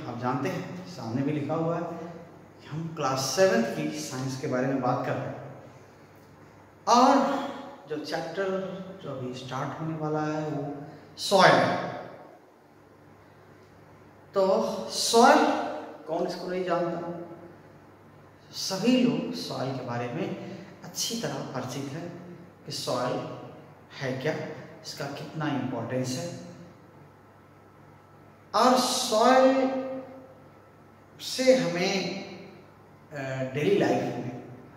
आप जानते हैं सामने भी लिखा हुआ है कि हम क्लास 7 की साइंस के बारे में बात कर रहे हैं और जो चैप्टर जो अभी स्टार्ट होने वाला है वो सॉइल है। तो सॉइल कौन इसको नहीं जानता, सभी लोग सॉइल के बारे में अच्छी तरह परिचित है कि सॉइल है क्या, इसका कितना इम्पोर्टेंस है और सॉइल से हमें डेली लाइफ में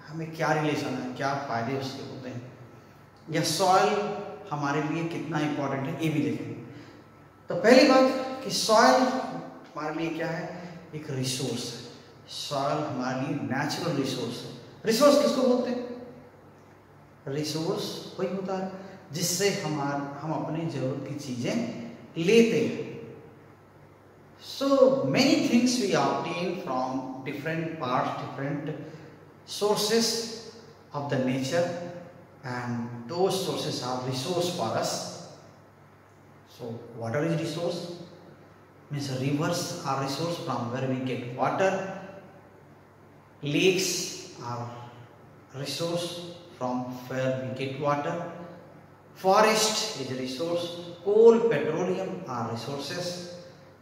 हमें क्या रिलेशन है, क्या फायदे उसके होते हैं, या सॉइल हमारे लिए कितना इम्पोर्टेंट है, ये भी देखेंगे। तो पहली बात कि सॉइल हमारे लिए क्या है, एक रिसोर्स है। सॉइल हमारे लिए नेचुरल रिसोर्स है। रिसोर्स किसको बोलते हैं? रिसोर्स वही होता है जिससे हम अपनी जरूरत की चीजें लेते हैं। So many things we obtain from different parts, different sources of the nature, and those sources are resource for us. So water is resource, means rivers are resource from where we get water. Lakes are resource from where we get water. Forest is a resource. Coal, petroleum are resources.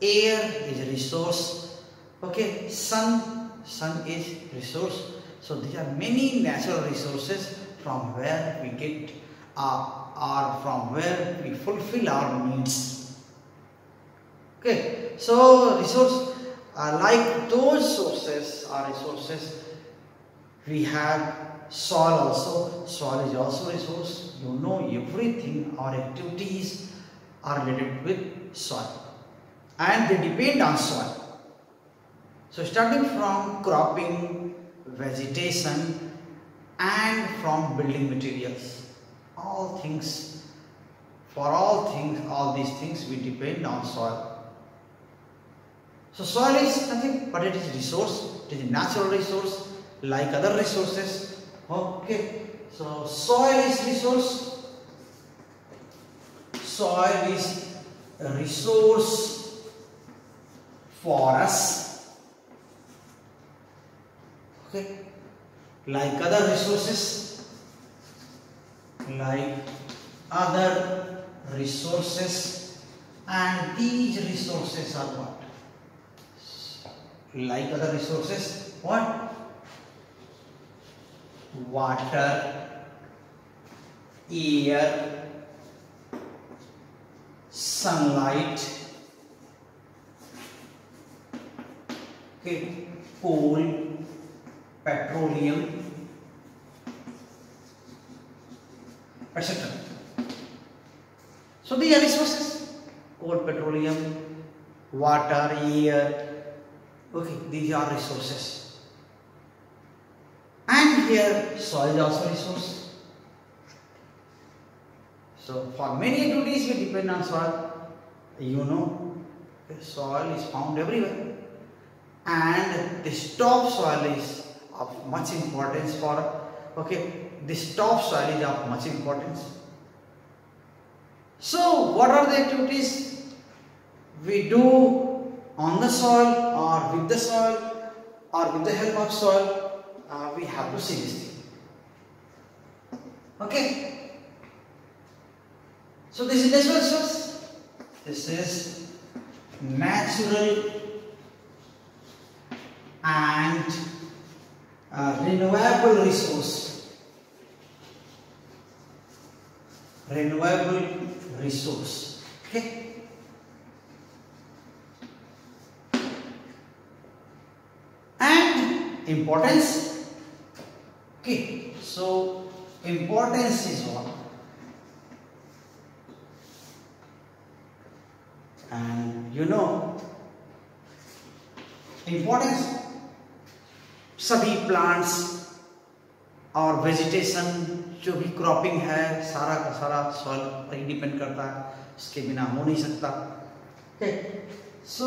Air is a resource. Okay, sun is resource. So there are many natural resources from where we get or from where we fulfill our needs. Okay, so resource like those sources are resources. We have soil also. Soil is also resource. You know, everything, our activities are related with soil and they depend on soil. So starting from cropping, vegetation and from building materials, all these things we depend on soil. So soil is nothing but it is resource. It is a natural resource like other resources. Okay, so soil is resource. Soil is a resource for us. Okay, like other resources, and these resources are what? Like other resources, what? Water, air, sunlight, okay, coal, petroleum, etc. So these are resources: coal, petroleum, water, air. Okay, these are resources. And here soil is also resource. So for many activities we depend on soil. You know, soil is found everywhere, and this topsoil is of much importance for. Okay, this topsoil is of much importance. So what are the activities we do on the soil or with the soil or with the help of soil? We have to see this thing. Okay, so this is natural resource. This is natural and renewable resource. Okay, and importance. Okay, so importance is what? And you know, importance, सभी plants और vegetation जो भी cropping है सारा का सारा soil पर ही depend करता है, इसके बिना हो नहीं सकता। Okay, so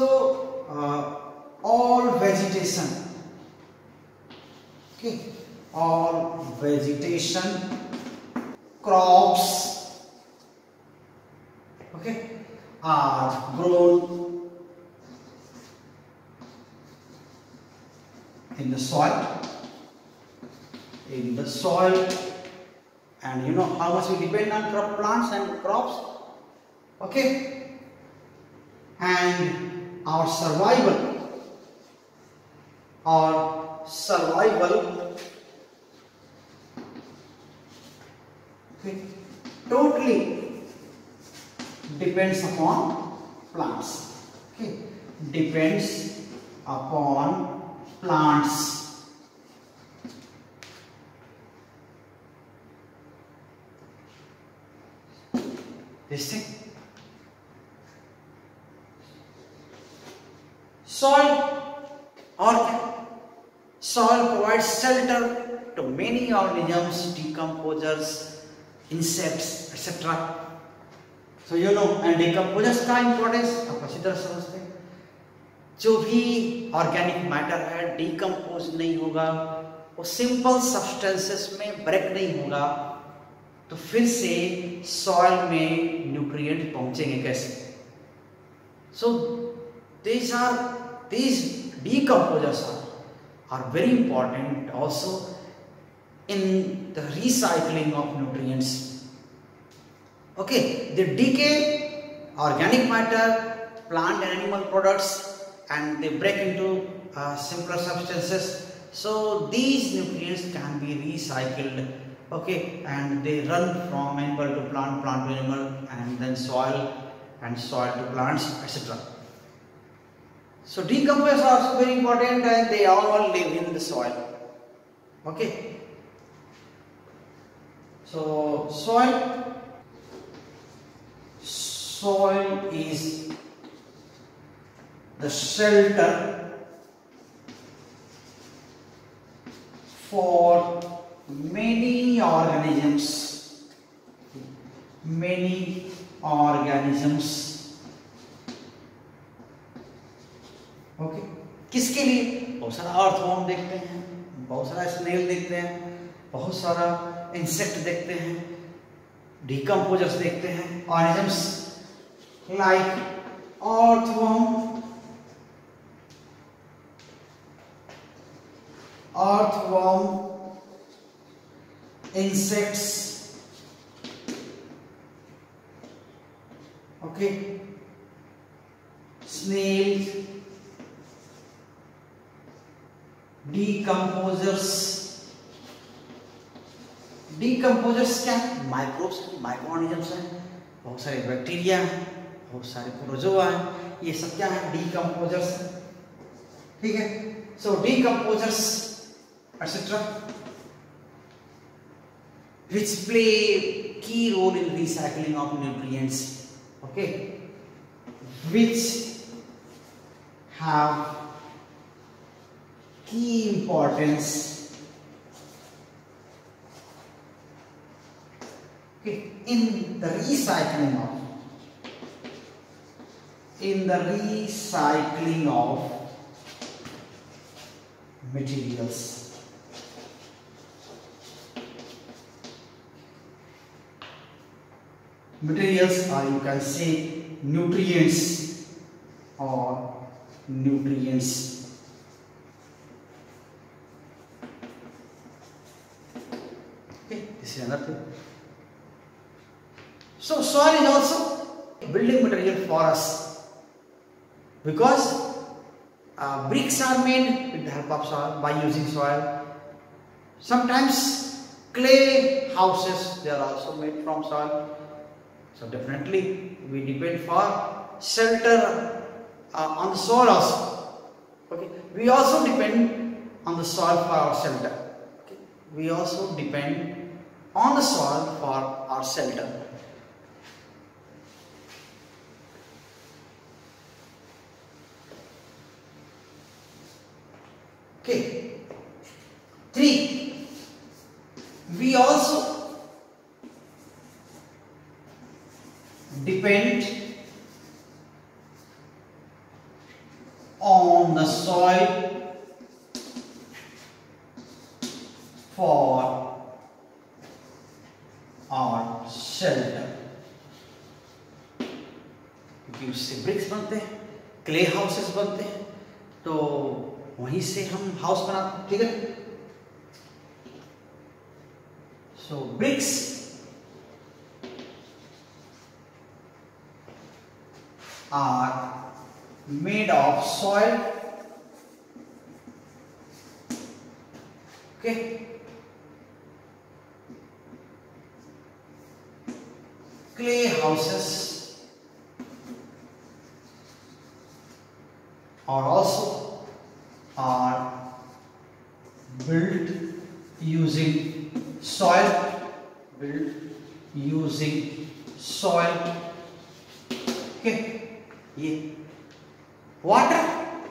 all vegetation, okay, all vegetation, crops, okay, are grown in the soil, and you know how much we depend on plants and crops. Okay, and our survival okay, totally depends upon plants. Okay, depends upon plants. This thing. Soil provides shelter to many organisms, decomposers, insects, etc. So you know, and decomposers का importance आप अच्छी तरह समझते हैं. जो भी organic matter है decompose नहीं होगा, वो सिंपल सब्सटेंसेस में ब्रेक नहीं होगा, तो फिर से सॉइल में न्यूट्रिएंट पहुंचेंगे कैसे? सो these decomposers are very important also in the recycling of nutrients. Okay, they decay organic matter, plant and animal products, and they break into simpler substances. So these nutrients can be recycled. Okay, and they run from animal to plant, plant to animal, and then soil, and soil to plants, etc. So decomposers are also very important, and they all live in the soil. Okay. So soil is the shelter for many organisms. Okay, किसके लिए? बहुत सारा earthworm देखते हैं, बहुत सारा snail देखते हैं, बहुत सारा इंसेक्ट देखते हैं, डिकम्पोजर्स देखते हैं, organisms like earthworm, insects, okay, snails, decomposers क्या? माइक्रोब्स, माइक्रोऑर्गेनिजम्स हैं, बहुत सारे बैक्टीरिया हैं, बहुत सारे प्रोटोजोआ हैं, ये सब क्या है? डिकम्पोजर्स हैं. ठीक है. सो decomposers etc. which play key role in recycling of nutrients, okay, which have key importance, okay, in the recycling of materials. Materials, or you can say nutrients, okay, this is another thing. So soil is also a building material for us, because bricks are made with the help of soil, by using soil. Sometimes clay houses, they are also made from soil. So definitely we depend for shelter on the soil also. Okay, we also depend on the soil for our shelter. Okay, we also depend on the soil for our shelter. Okay. 3. We also depend on the soil for our shelter, क्योंकि उससे BRICS बनते हैं, clay houses बनते हैं, तो वहीं से हम हाउस बनाते हैं, ठीक है। सो BRICS are made of soil, okay, clay houses are also are built using soil, okay। ये वाटर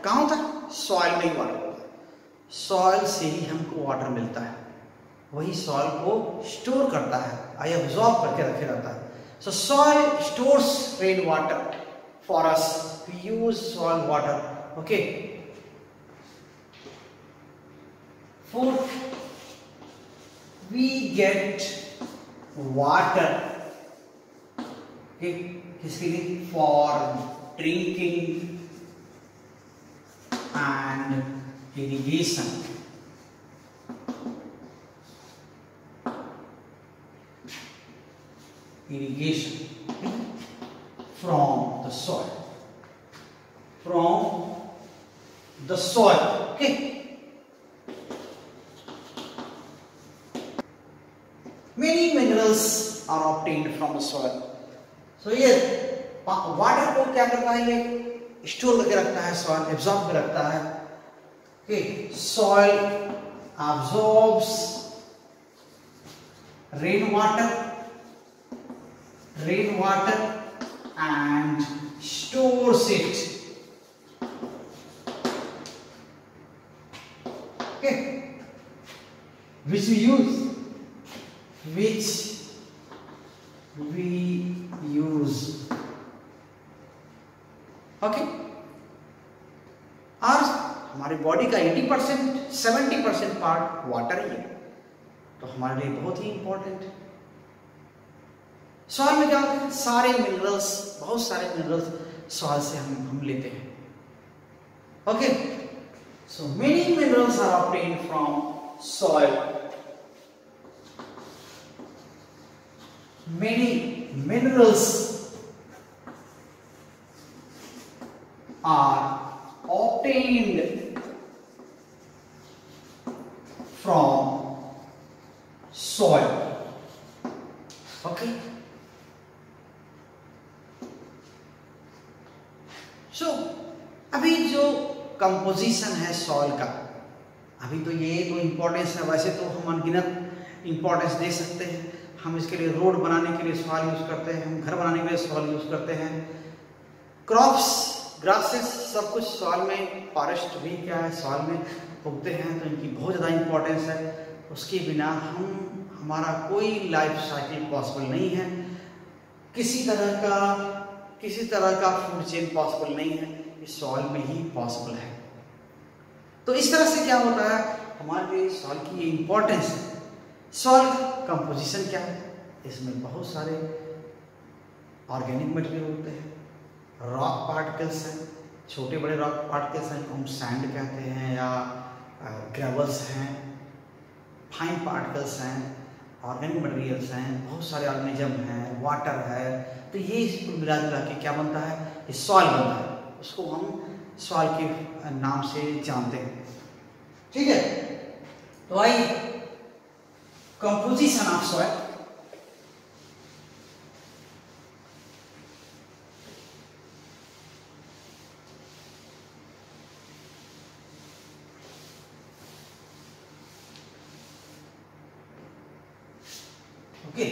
कहाँ होता है? सॉइल में ही वाटर होता है, सॉइल से ही हमको वाटर मिलता है, वही सॉइल को स्टोर करता है, आई एब्जॉर्ब करके रखे रहता है। So soil stores rain water for us, we use soil water, okay. Fourth, we get water, किसके लिए? For drinking and irrigation, from the soil, okay। Many minerals are obtained from the soil, so ये water को क्या करता है? ये store करके रखता है, सॉइल एब्जॉर्ब कर रखता है, okay. Soil absorbs rain water and stores it, okay, which we use, okay. और हमारी बॉडी का 80% 70% पार्ट वाटर ही है, तो हमारे लिए बहुत ही इंपॉर्टेंट है। सॉइल में क्या होता है? सारे मिनरल्स, बहुत सारे मिनरल्स सॉइल से हम लेते हैं, okay. So many minerals are obtained from soil, many minerals are obtained from soil, okay। so अभी जो कंपोजिशन है सॉइल का, अभी तो ये तो इंपॉर्टेंस है, वैसे तो हम अनगिनत इंपॉर्टेंस दे सकते हैं। हम इसके लिए रोड बनाने के लिए सॉइल यूज करते हैं, हम घर बनाने के लिए सॉइल यूज करते हैं, क्रॉप्स ग्रासेस सब कुछ सॉइल में, फॉरेस्ट भी क्या है सॉइल में उगते हैं, तो इनकी बहुत ज़्यादा इंपॉर्टेंस है। उसके बिना हमारा कोई लाइफ साइकिल पॉसिबल नहीं है, किसी तरह का फूड चेन पॉसिबल नहीं है, ये सॉइल में ही पॉसिबल है। तो इस तरह से क्या होता है, हमारे लिए सॉइल की ये इंपॉर्टेंस है। सॉइल कंपोजिशन क्या है? इसमें बहुत सारे ऑर्गेनिक मटेरियल होते हैं, रॉक पार्टिकल्स हैं, छोटे बड़े रॉक पार्टिकल्स हैं, हम सैंड कहते हैं, या ग्रेवल्स हैं, फाइन पार्टिकल्स हैं, ऑर्गेनिक मटेरियल्स हैं, बहुत सारे ऑर्गेनिज्म हैं, वाटर है। तो ये इसको मिला जुला के क्या बनता है? ये सॉइल बनता है, उसको हम सॉइल के नाम से जानते हैं, ठीक है। तो आइए composition of soil. Okay,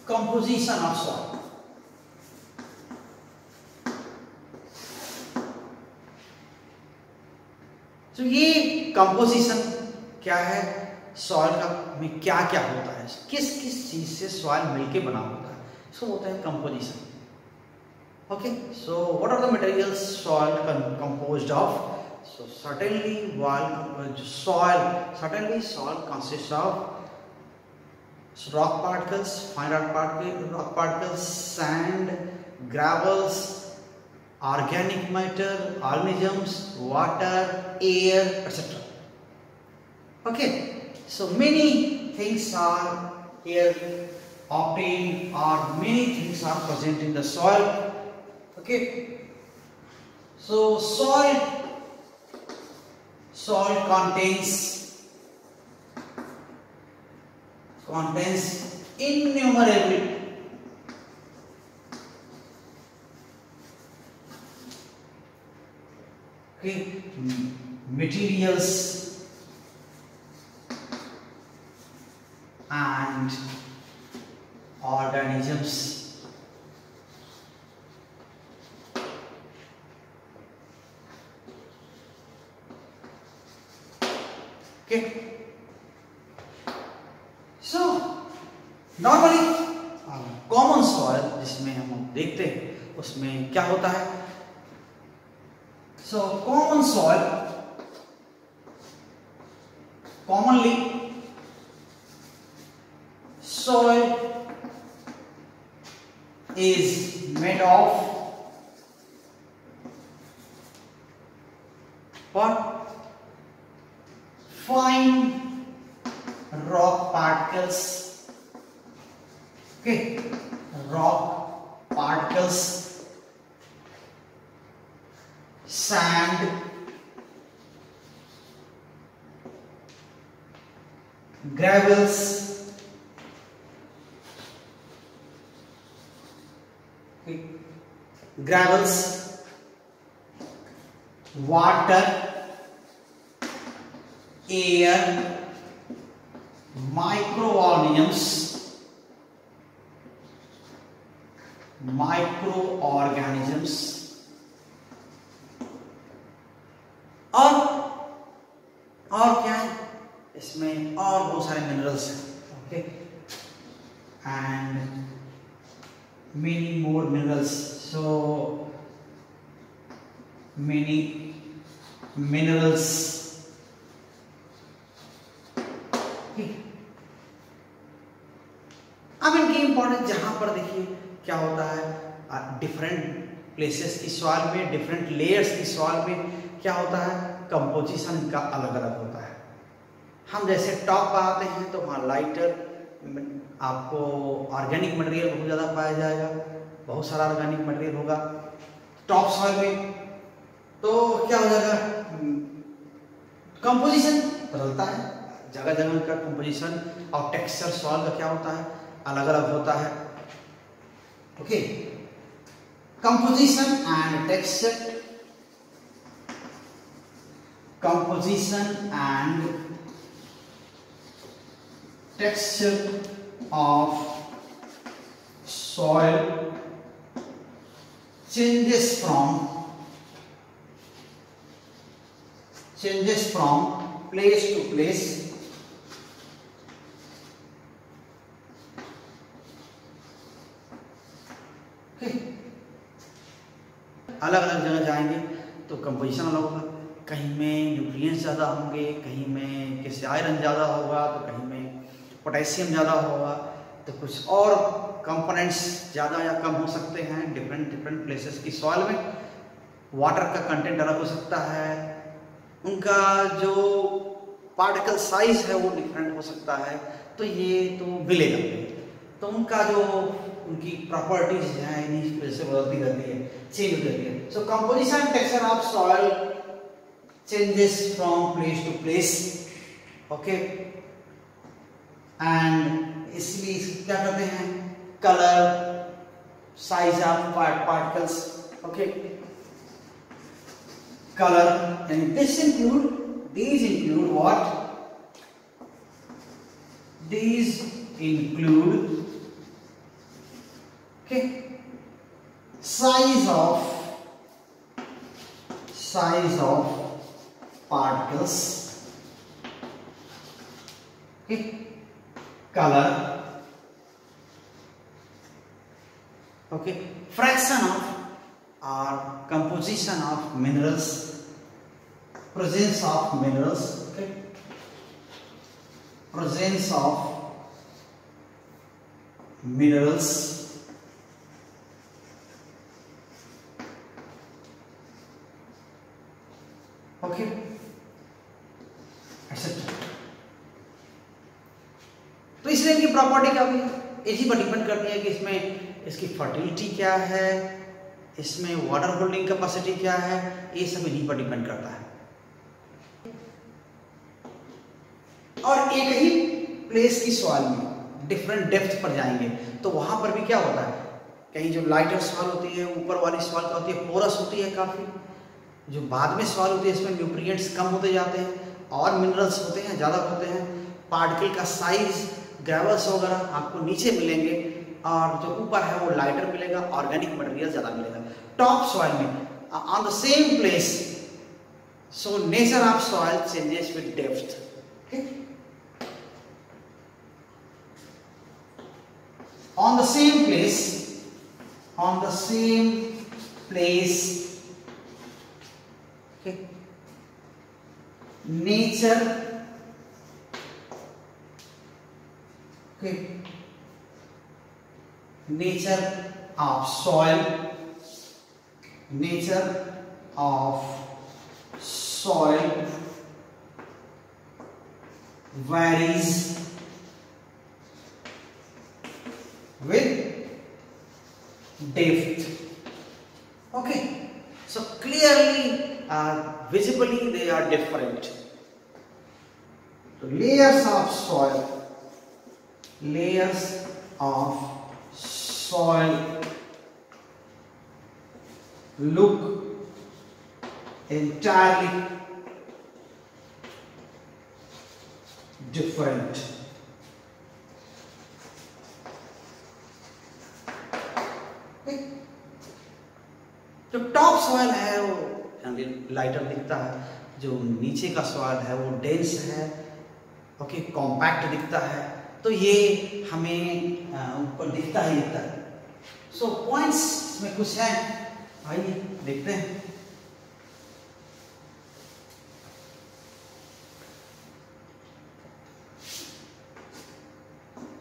composition of soil. तो ये कंपोजिशन क्या है सॉइल का, में क्या क्या होता है, किस किस चीज से सॉइल मिलके बना होता है, इसको होता है composition. Okay, so what are the materials soil composed of? So certainly soil consists of rock particles, fine rock particles, sand, gravels, organic matter, organisms, water, air, etc. Okay, so many things are here obtained, or many things are present in the soil. Okay, so soil contains innumerable materials and organisms. Okay, so normally common soil जिसमें हम देखते हैं उसमें क्या होता है. So common soil, commonly soil is made of what? Fine rock particles. Okay, rock particles, sand, gravels, water, air, microorganisms, और क्या है इसमें, और बहुत सारे मिनरल्स हैं. Okay, and many more minerals. So many minerals. अब इनकी इंपॉर्टेंस जहां पर देखिए क्या होता है, डिफरेंट प्लेसेस की सॉइल में, डिफरेंट लेयर्स की सॉइल में क्या होता है, कंपोजिशन का अलग अलग होता है. हम जैसे टॉप पर आते हैं तो वहाँ लाइटर आपको ऑर्गेनिक मटेरियल बहुत ज़्यादा पाया जाएगा, बहुत सारा ऑर्गेनिक मटेरियल होगा टॉप सॉइल में. तो क्या हो जाएगा, कंपोजिशन बदलता है, जगह जगह का कंपोजिशन और टेक्सचर सॉइल का क्या होता है, अलग अलग होता है. Okay, composition and texture. Composition and texture of soil changes from place to place. अलग अलग जगह जाएंगे तो कंपोजिशन अलग होगा. कहीं में न्यूट्रिएंट्स ज़्यादा होंगे, कहीं में किसी आयरन ज़्यादा होगा, तो कहीं में पोटेशियम ज़्यादा होगा, तो कुछ और कंपोनेंट्स ज़्यादा या कम हो सकते हैं डिफरेंट प्लेसेस की सॉइल में. वाटर का कंटेंट अलग हो सकता है, उनका जो पार्टिकल साइज है वो डिफरेंट हो सकता है. तो ये तो मिलेगा, तो उनका जो उनकी प्रॉपर्टीज हैं इन्हीं वजह से बदलती रहती है, चेंज हो जाती है. So composition texture of soil changes from place to place. Okay, and इसलिए क्या करते हैं, colour, size of particles. Okay, colour, and these include what? These include okay, size of particles, okay, color, okay, fraction of or composition of minerals, presence of minerals, okay, presence of minerals, okay etcetera. तो इसलिए इनकी property क्या हुई, इसी पर depend करती है कि इसमें इसकी फर्टिलिटी क्या है, इसमें वाटर होल्डिंग कैपेसिटी क्या है, ये सब इन्हीं पर डिपेंड करता है। और एक ही प्लेस की सॉइल में डिफरेंट डेप्थ पर जाएंगे तो वहां पर भी क्या होता है, कहीं जो लाइटर सॉइल होती है, ऊपर वाली सॉइल क्या होती है, पोरस होती है काफी, जो बाद में सॉइल होती है इसमें न्यूट्रिएंट्स कम होते जाते हैं और मिनरल्स होते हैं ज़्यादा होते हैं, पार्टिकल का साइज ग्रेवल्स वगैरह आपको नीचे मिलेंगे और जो ऊपर है वो लाइटर मिलेगा, ऑर्गेनिक मटेरियल ज़्यादा मिलेगा टॉप सॉइल में on the same place. So nature of soil changes with depth. On the same place, okay, nature, okay, nature of soil varies with depth. Okay, so clearly visibly they are different. So layers of soil look entirely different. जो top soil है वो lighter दिखता है, जो नीचे का soil है वो डेंस है, ओके, कॉम्पैक्ट दिखता है, तो ये हमें ऊपर दिखता है। सो पॉइंट्स में कुछ है, आइए देखते हैं।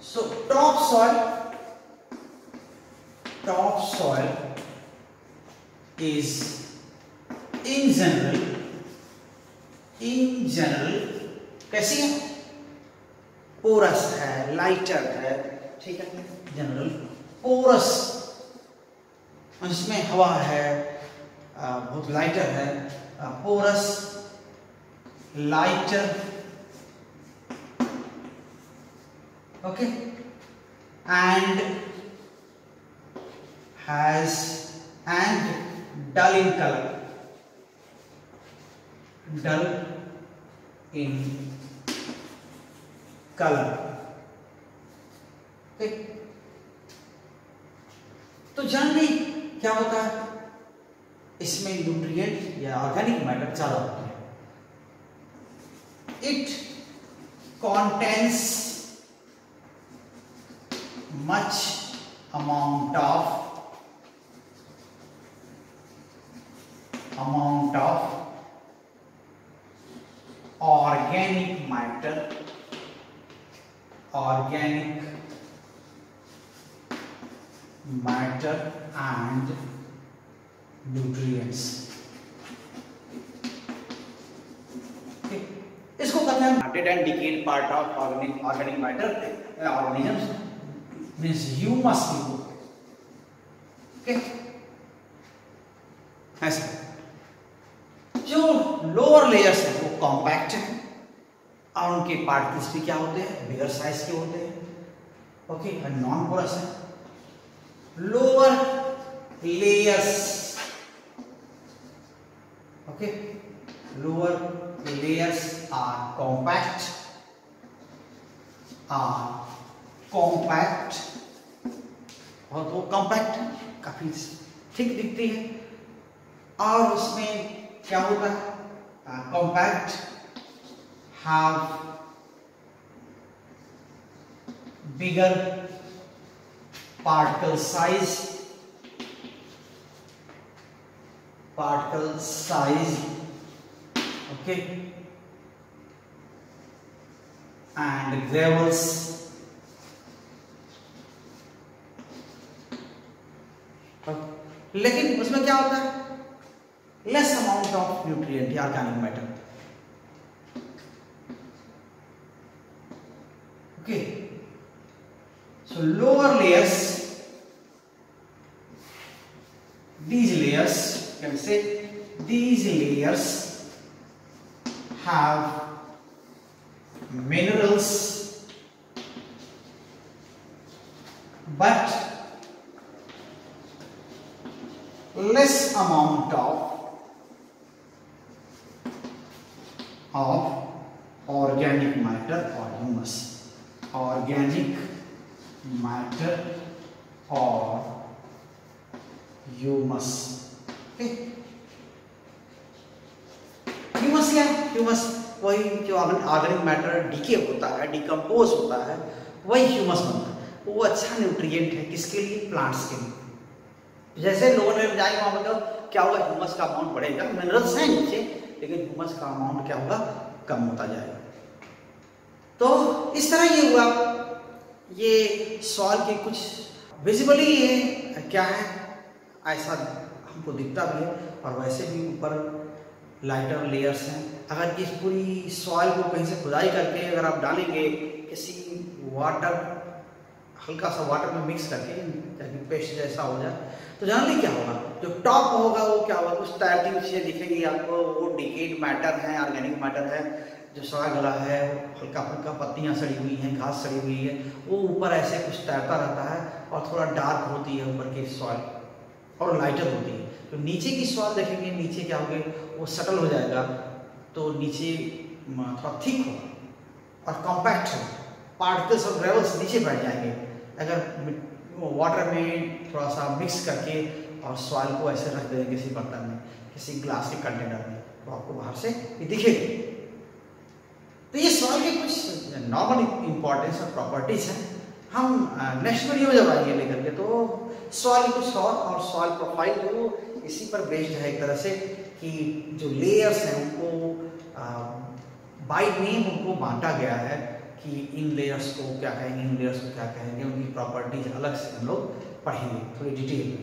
So top soil is in general कैसी है, पोरस है, लाइटर है, ठीक है, जनरल पोरस, इसमें हवा है, बहुत लाइटर है, porous lighter, okay, and dull in color, ठीक। तो जनरली क्या होता है, इसमें न्यूट्रिएंट या ऑर्गेनिक मैटर ज्यादा होता है, it contains much amount of organic matter and nutrients। इसको कहते हैं dead and decayed part of organic matter organisms, means humus people, okay, ऐसा। जो लोअर लेयर्स है वो कॉम्पैक्ट है और उनके पार्टिकल्स भी क्या होते हैं, बिगर साइज के होते हैं, ओके, नॉन पोरस है। Lower layers, okay, lower layers are compact और वो कॉम्पैक्ट काफी ठीक दिखती है और उसमें क्या होता है, compact have bigger particle size, okay, and gravels, लेकिन उसमें क्या होता है, less amount of nutrient या organic matter. Okay, so lower layers, these layers, you can say these layers have minerals but less amount of organic matter or humus. Organic matter or humus. Okay. Humus क्या है? Humus वही जो organic matter DK होता है, decompose होता है, वही humus बनता है। वो अच्छा न्यूट्रिएंट है किसके लिए? प्लांट्स के लिए। जैसे लोगों ने जाएंगे वहां पर क्या होगा? ह्यूमस का अमाउंट बढ़ेगा, मिनरल्स हैं नीचे लेकिन ह्यूमस का अमाउंट क्या होगा? कम होता जाएगा। तो इस तरह ये हुआ, ये सॉइल के कुछ विजिबली ये क्या है ऐसा हमको दिखता भी है, और वैसे भी ऊपर लाइटर लेयर्स हैं। अगर इस पूरी सॉइल को कहीं से खुदाई करके अगर आप डालेंगे किसी वाटर, हल्का सा वाटर में मिक्स करके ताकि पेस्ट जैसा हो जाए, तो जानली क्या होगा? जो टॉप होगा वो क्या होगा? कुछ टाइप चीजें दिखेंगी आपको, वो डिकेड मैटर है, ऑर्गेनिक मैटर है, जो सड़ा गला है, हल्का फुल्का पत्तियां सड़ी हुई हैं, घास सड़ी हुई है, वो ऊपर ऐसे कुछ तैरता रहता है और थोड़ा डार्क होती है ऊपर की सॉइल और लाइटर होती है। तो नीचे की सॉइल देखेंगे, नीचे क्या होगा? वो सटल हो जाएगा, तो नीचे थोड़ा थिक होगा और कॉम्पैक्ट होगा, पार्टिकल्स और ग्रेवल्स नीचे बैठ जाएंगे। अगर वाटर में थोड़ा सा मिक्स करके और सॉइल को ऐसे रख देंगे किसी बर्तन में, किसी ग्लास के कंटेनर में, तो आपको बाहर से ये दिखेगा। तो ये सॉइल के कुछ नॉर्मल इंपॉर्टेंस और प्रॉपर्टीज हैं। हम नेक्स्ट वीडियो में जब आएंगे लेकर के, तो सॉइल कुछ और सॉइल प्रोफाइल जो इसी पर बेस्ड है एक तरह से, कि जो लेयर्स हैं उनको बाय नेम उनको बांटा गया है कि इन लेयर्स को क्या कहेंगे, इन लेयर्स को क्या कहेंगे, उनकी प्रॉपर्टीज अलग से हम लोग पढ़ेंगे थोड़ी डिटेल में।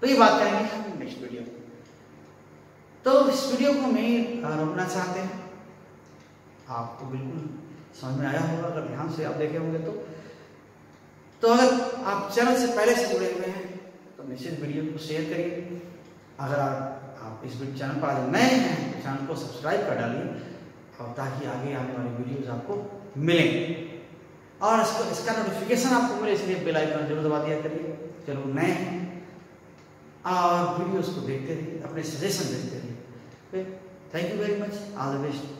तो ये बात करेंगे हम नेक्स्ट वीडियो में। तो इस वीडियो को हमें रोकना चाहते हैं, आपको बिल्कुल समझ में आया होगा अगर ध्यान से आप देखे होंगे तो अगर आप चैनल से पहले से जुड़े हुए हैं तो निश्चित वीडियो को शेयर करिए। अगर आप इस चैनल पर आज नए हैं तो चैनल को सब्सक्राइब कर डालिए, और ताकि आगे आने वाली वीडियोस आपको मिलेंगे और इसका नोटिफिकेशन आपको मिले, इसलिए बेल आइकन जरूर दबा दिया करिए। चलो नए हैं और वीडियोस को देखते रहिए, अपने सजेशन देते रहिए। Thank you very much, all the best.